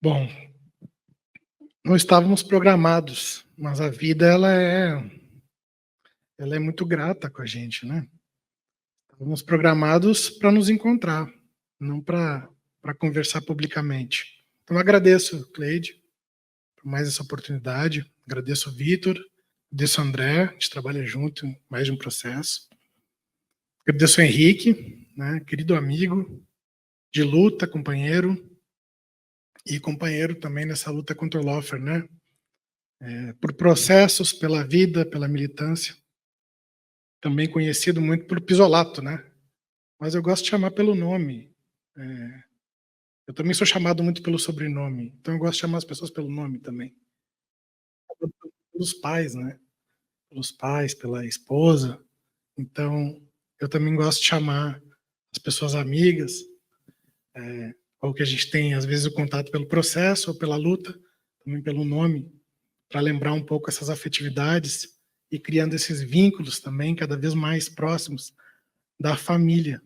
Bom, não estávamos programados, mas a vida ela é muito grata com a gente, né? Estávamos programados para nos encontrar, não para conversar publicamente. Então agradeço, Cleide, por mais essa oportunidade. Agradeço o Vitor, agradeço o André, a gente trabalha junto em mais de um processo. Agradeço o Henrique, né, querido amigo de luta, companheiro, e companheiro também nessa luta contra o lawfare, né? Por processos, pela vida, pela militância. Também conhecido muito por Pisolato, né? Mas eu gosto de chamar pelo nome. Eu também sou chamado muito pelo sobrenome, então eu gosto de chamar as pessoas pelo nome também. Pelos pais, né? Pelos pais, pela esposa. Então, eu também gosto de chamar as pessoas amigas, ou que a gente tem, às vezes, o contato pelo processo ou pela luta, também pelo nome, para lembrar um pouco essas afetividades e criando esses vínculos também cada vez mais próximos da família,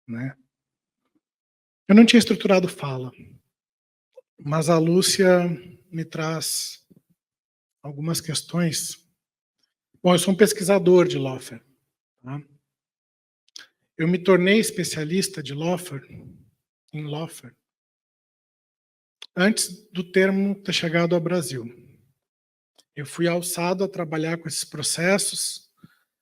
né? Eu não tinha estruturado fala, mas a Lúcia me traz algumas questões. Bom, eu sou um pesquisador de lawfare, tá? Eu me tornei especialista de lawfare, em lawfare, antes do termo ter chegado ao Brasil. Eu fui alçado a trabalhar com esses processos.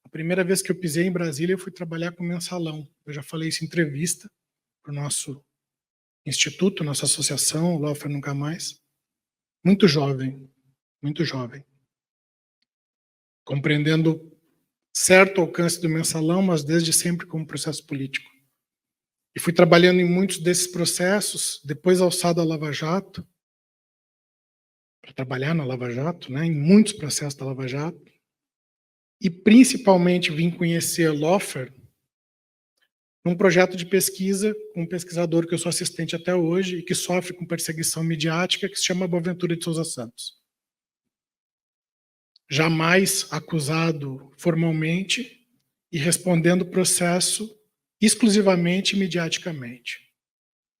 A primeira vez que eu pisei em Brasília, eu fui trabalhar com mensalão. Eu já falei isso em entrevista para o nosso instituto, nossa associação, Lawfare Nunca Mais. Muito jovem, compreendendo certo alcance do mensalão, mas desde sempre como processo político. E fui trabalhando em muitos desses processos, depois alçado à Lava Jato, para trabalhar na Lava Jato, né, em muitos processos da Lava Jato, e principalmente vim conhecer lawfare num projeto de pesquisa com um pesquisador que eu sou assistente até hoje e que sofre com perseguição midiática, que se chama Boaventura de Souza Santos. Jamais acusado formalmente e respondendo o processo exclusivamente mediaticamente.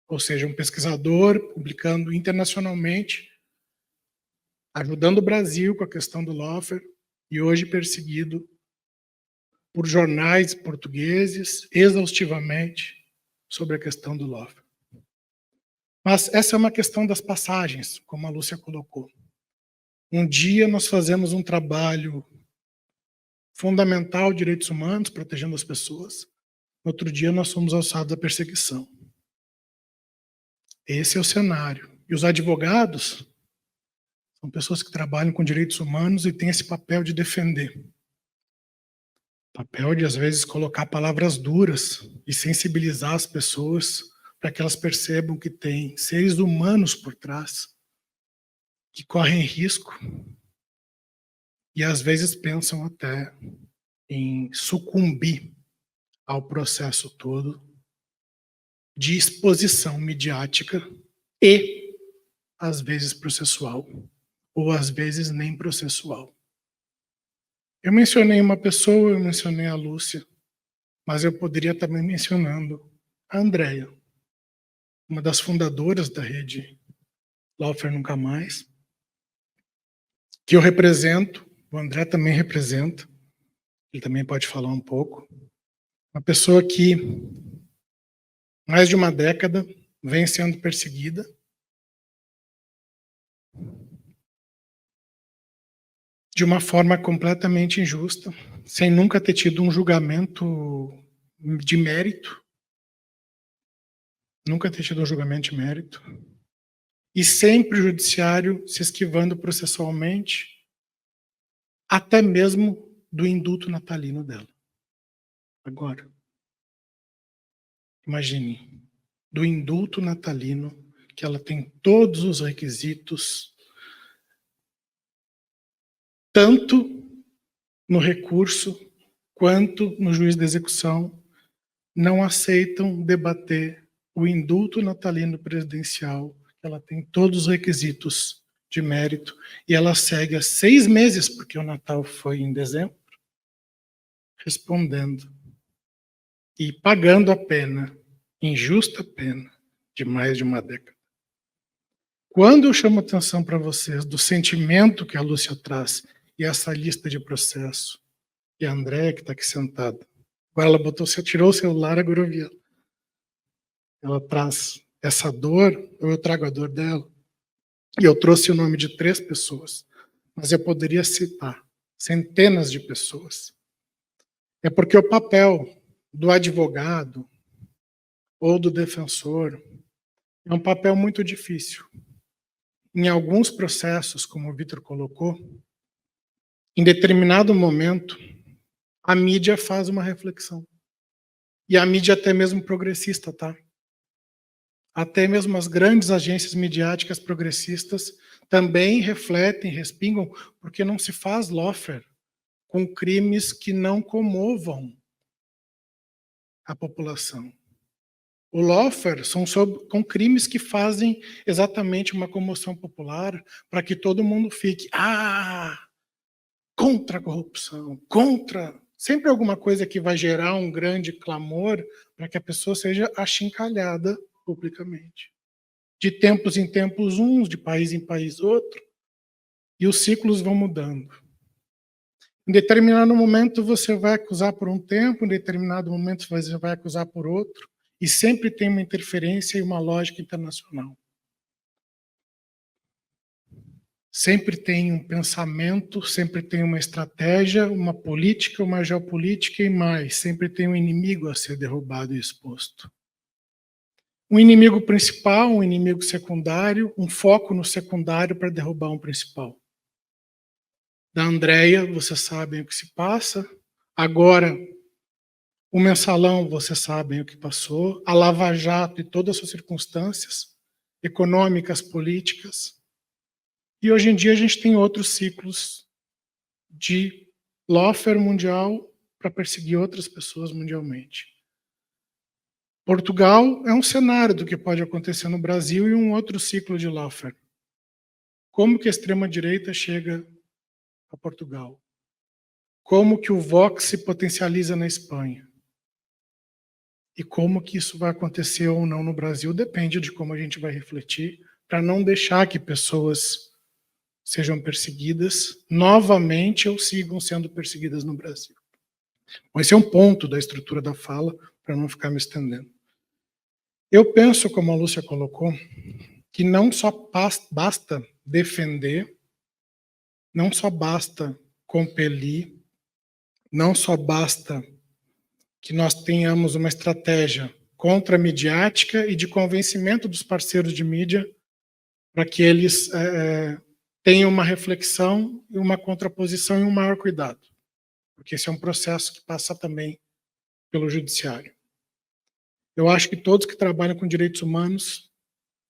Ou seja, um pesquisador publicando internacionalmente, ajudando o Brasil com a questão do lawfare e hoje perseguido por jornais portugueses exaustivamente sobre a questão do lawfare. Mas essa é uma questão das passagens, como a Lúcia colocou. Um dia nós fazemos um trabalho fundamental de direitos humanos, protegendo as pessoas. No outro dia nós somos alçados à perseguição. Esse é o cenário. E os advogados são pessoas que trabalham com direitos humanos e têm esse papel de defender. Papel de, às vezes, colocar palavras duras e sensibilizar as pessoas para que elas percebam que tem seres humanos por trás que correm risco e, às vezes, pensam até em sucumbir ao processo todo de exposição midiática e, às vezes, processual, ou às vezes nem processual. Eu mencionei uma pessoa, eu mencionei a Lúcia, mas eu poderia também mencionando a Andrea, uma das fundadoras da rede Lawfare Nunca Mais, que eu represento, o André também representa, ele também pode falar um pouco. Uma pessoa que, mais de uma década, vem sendo perseguida, de uma forma completamente injusta, sem nunca ter tido um julgamento de mérito, nunca ter tido um julgamento de mérito, e sempre o judiciário se esquivando processualmente, até mesmo do indulto natalino dela. Agora, imagine, do indulto natalino, que ela tem todos os requisitos, tanto no recurso quanto no juiz de execução, não aceitam debater o indulto natalino presidencial. Ela tem todos os requisitos de mérito e ela segue há 6 meses, porque o Natal foi em dezembro, respondendo e pagando a pena, injusta pena, de mais de uma década. Quando eu chamo atenção para vocês do sentimento que a Lúcia traz e essa lista de processo, e a Andréia, que está aqui sentada, agora ela tirou o celular, agora eu vi ela. Ela traz essa dor, eu trago a dor dela, e eu trouxe o nome de 3 pessoas, mas eu poderia citar centenas de pessoas. É porque o papel do advogado ou do defensor é um papel muito difícil. Em alguns processos, como o Vitor colocou, em determinado momento, a mídia faz uma reflexão. E a mídia até mesmo progressista, tá? Até mesmo as grandes agências midiáticas progressistas também refletem, respingam, porque não se faz lawfare com crimes que não comovam a população. O lawfare são com crimes que fazem exatamente uma comoção popular para que todo mundo fique contra a corrupção, contra... Sempre alguma coisa que vai gerar um grande clamor para que a pessoa seja achincalhada publicamente. De tempos em tempos uns, de país em país outro, e os ciclos vão mudando. Em determinado momento você vai acusar por um tempo, em determinado momento você vai acusar por outro, e sempre tem uma interferência e uma lógica internacional. Sempre tem um pensamento, sempre tem uma estratégia, uma política, uma geopolítica e mais. Sempre tem um inimigo a ser derrubado e exposto. Um inimigo principal, um inimigo secundário, um foco no secundário para derrubar um principal. Da Andréia, vocês sabem o que se passa. Agora, o Mensalão, vocês sabem o que passou. A Lava Jato e todas as suas circunstâncias econômicas, políticas. E hoje em dia a gente tem outros ciclos de lawfare mundial para perseguir outras pessoas mundialmente. Portugal é um cenário do que pode acontecer no Brasil e um outro ciclo de lawfare. Como que a extrema-direita chega a Portugal? Como que o Vox se potencializa na Espanha? E como que isso vai acontecer ou não no Brasil depende de como a gente vai refletir para não deixar que pessoas sejam perseguidas novamente ou sigam sendo perseguidas no Brasil. Bom, esse é um ponto da estrutura da fala, para não ficar me estendendo. Eu penso, como a Lúcia colocou, que não só basta defender, não só basta compelir, não só basta que nós tenhamos uma estratégia contra-midiática e de convencimento dos parceiros de mídia para que eles tenham uma reflexão e uma contraposição e um maior cuidado, porque esse é um processo que passa também pelo judiciário. Eu acho que todos que trabalham com direitos humanos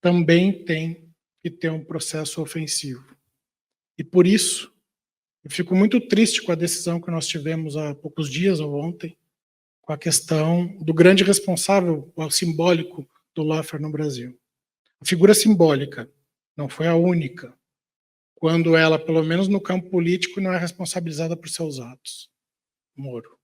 também têm que ter um processo ofensivo. E por isso, eu fico muito triste com a decisão que nós tivemos há poucos dias ou ontem, com a questão do grande responsável, o simbólico do lawfare no Brasil. A figura simbólica não foi a única, quando ela, pelo menos no campo político, não é responsabilizada por seus atos. Moro.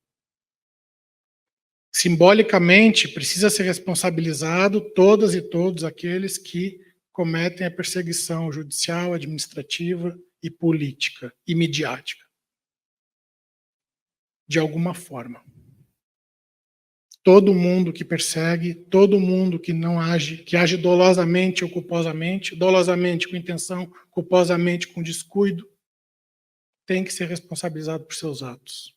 Simbolicamente, precisa ser responsabilizado todas e todos aqueles que cometem a perseguição judicial, administrativa e política e midiática. De alguma forma. Todo mundo que persegue, todo mundo que não age, que age dolosamente ou culposamente com intenção, culposamente com descuido, tem que ser responsabilizado por seus atos.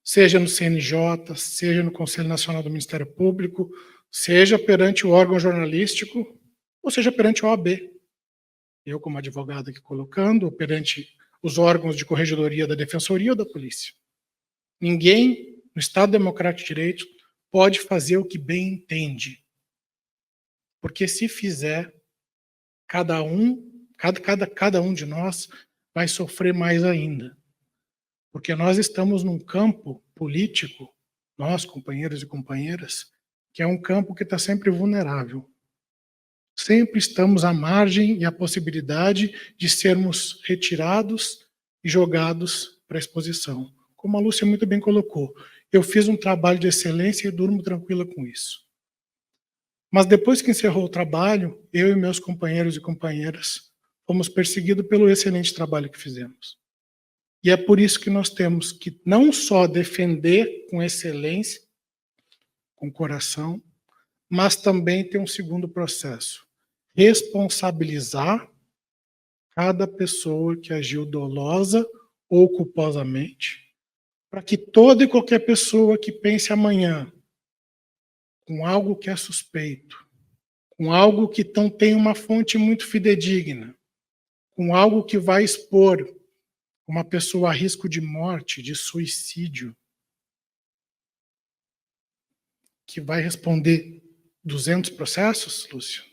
Seja no CNJ, seja no Conselho Nacional do Ministério Público, seja perante o órgão jornalístico, ou seja perante a OAB. Eu, como advogado aqui colocando, ou perante os órgãos de corregedoria da Defensoria ou da Polícia. Ninguém no Estado Democrático de Direito pode fazer o que bem entende. Porque se fizer, cada um de nós vai sofrer mais ainda. Porque nós estamos num campo político, nós, companheiros e companheiras, que é um campo que está sempre vulnerável. Sempre estamos à margem e à possibilidade de sermos retirados e jogados para a exposição. Como a Lúcia muito bem colocou, eu fiz um trabalho de excelência e durmo tranquila com isso. Mas depois que encerrou o trabalho, eu e meus companheiros e companheiras fomos perseguidos pelo excelente trabalho que fizemos. E é por isso que nós temos que não só defender com excelência, com coração, mas também ter um segundo processo: responsabilizar cada pessoa que agiu dolosa ou culposamente, para que toda e qualquer pessoa que pense amanhã com algo que é suspeito, com algo que não tem uma fonte muito fidedigna, com algo que vai expor uma pessoa a risco de morte, de suicídio, que vai responder 200 processos, Lúcio,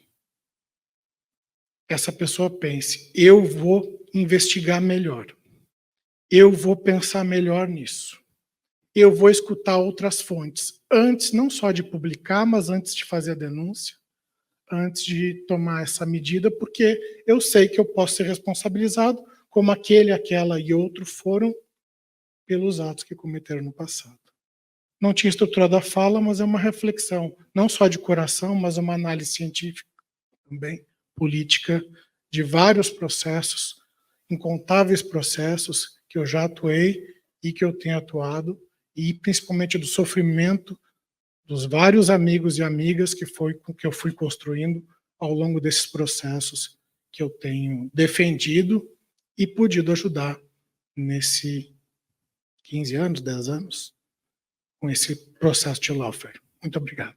essa pessoa pense: eu vou investigar melhor, eu vou pensar melhor nisso, eu vou escutar outras fontes, antes não só de publicar, mas antes de fazer a denúncia, antes de tomar essa medida, porque eu sei que eu posso ser responsabilizado, como aquele, aquela e outro foram, pelos atos que cometeram no passado. Não tinha estruturado a fala, mas é uma reflexão, não só de coração, mas uma análise científica também, política, de vários processos, incontáveis processos que eu já atuei e que eu tenho atuado, e principalmente do sofrimento dos vários amigos e amigas que eu fui construindo ao longo desses processos que eu tenho defendido e podido ajudar nesse 15 anos, 10 anos, com esse processo de lawfare. Muito obrigado.